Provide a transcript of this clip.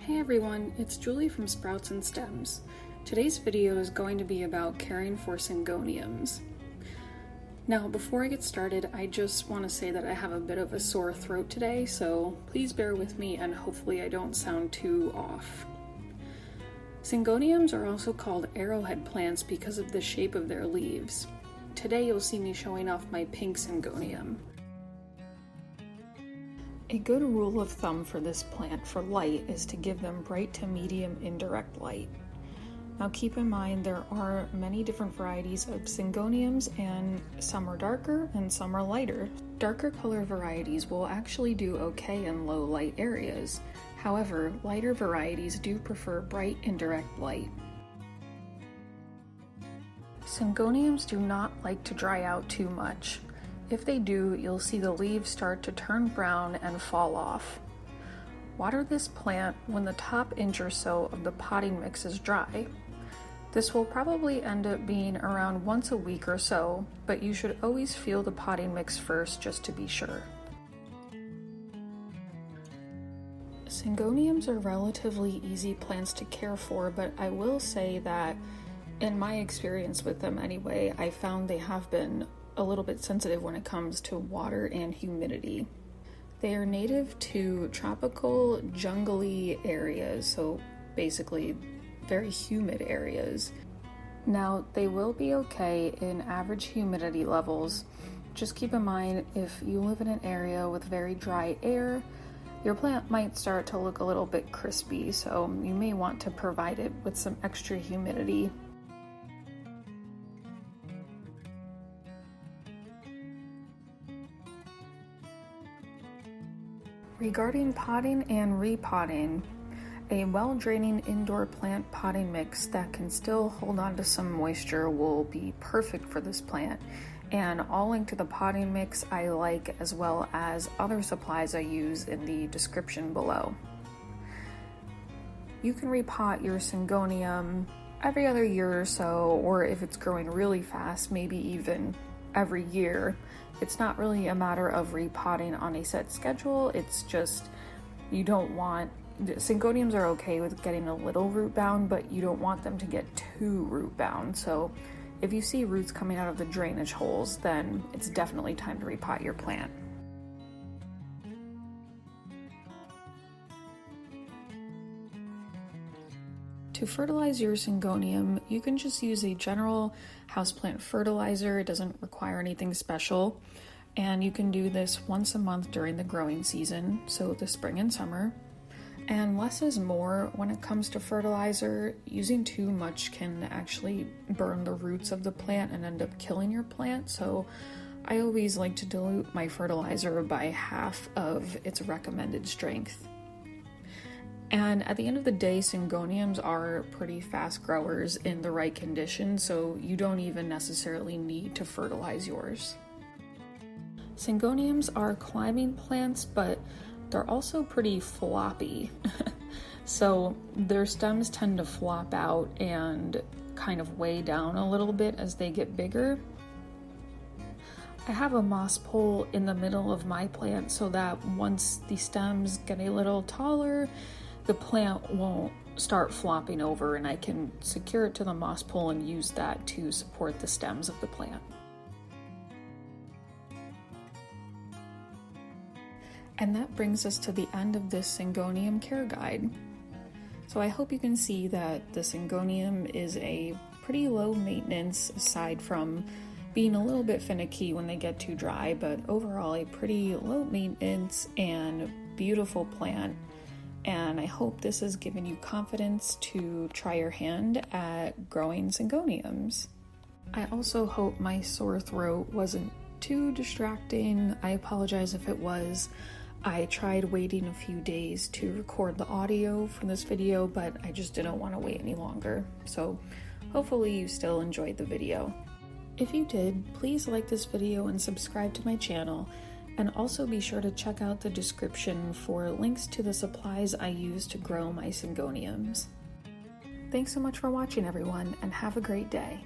Hey everyone, it's Julie from Sprouts and Stems. Today's video is going to be about caring for syngoniums. Now, before I get started, I just want to say that I have a bit of a sore throat today, so please bear with me and hopefully I don't sound too off. Syngoniums are also called arrowhead plants because of the shape of their leaves. Today you'll see me showing off my pink syngonium. A good rule of thumb for this plant for light is to give them bright to medium indirect light. Now keep in mind there are many different varieties of syngoniums and some are darker and some are lighter. Darker color varieties will actually do okay in low light areas. However, lighter varieties do prefer bright indirect light. Syngoniums do not like to dry out too much. If they do, you'll see the leaves start to turn brown and fall off. Water this plant when the top inch or so of the potting mix is dry. This will probably end up being around once a week or so, but you should always feel the potting mix first just to be sure. Syngoniums are relatively easy plants to care for, but I will say that in my experience with them anyway, I found they have been a little bit sensitive when it comes to water and humidity. They are native to tropical jungly areas, so basically very humid areas. Now, they will be okay in average humidity levels. Just keep in mind, if you live in an area with very dry air, your plant might start to look a little bit crispy, so you may want to provide it with some extra humidity. Regarding potting and repotting, a well-draining indoor plant potting mix that can still hold on to some moisture will be perfect for this plant, and I'll link to the potting mix I like as well as other supplies I use in the description below. You can repot your syngonium every other year or so, or if it's growing really fast, maybe even every year. It's not really a matter of repotting on a set schedule, it's just you don't want, syngoniums are okay with getting a little root bound, but you don't want them to get too root bound. So if you see roots coming out of the drainage holes, then it's definitely time to repot your plant. To fertilize your syngonium, you can just use a general houseplant fertilizer. It doesn't require anything special, and you can do this once a month during the growing season, so the spring and summer. And less is more when it comes to fertilizer. Using too much can actually burn the roots of the plant and end up killing your plant, so I always like to dilute my fertilizer by half of its recommended strength. And at the end of the day, syngoniums are pretty fast growers in the right conditions, so you don't even necessarily need to fertilize yours. Syngoniums are climbing plants, but they're also pretty floppy. So their stems tend to flop out and kind of weigh down a little bit as they get bigger. I have a moss pole in the middle of my plant so that once the stems get a little taller, the plant won't start flopping over and I can secure it to the moss pole and use that to support the stems of the plant. And that brings us to the end of this syngonium care guide. So I hope you can see that the syngonium is a pretty low maintenance aside from being a little bit finicky when they get too dry, but overall a pretty low maintenance and beautiful plant. And I hope this has given you confidence to try your hand at growing syngoniums. I also hope my sore throat wasn't too distracting. I apologize if it was. I tried waiting a few days to record the audio for this video, but I just didn't want to wait any longer. So hopefully you still enjoyed the video. If you did, please like this video and subscribe to my channel. And also be sure to check out the description for links to the supplies I use to grow my syngoniums. Thanks so much for watching, everyone, and have a great day.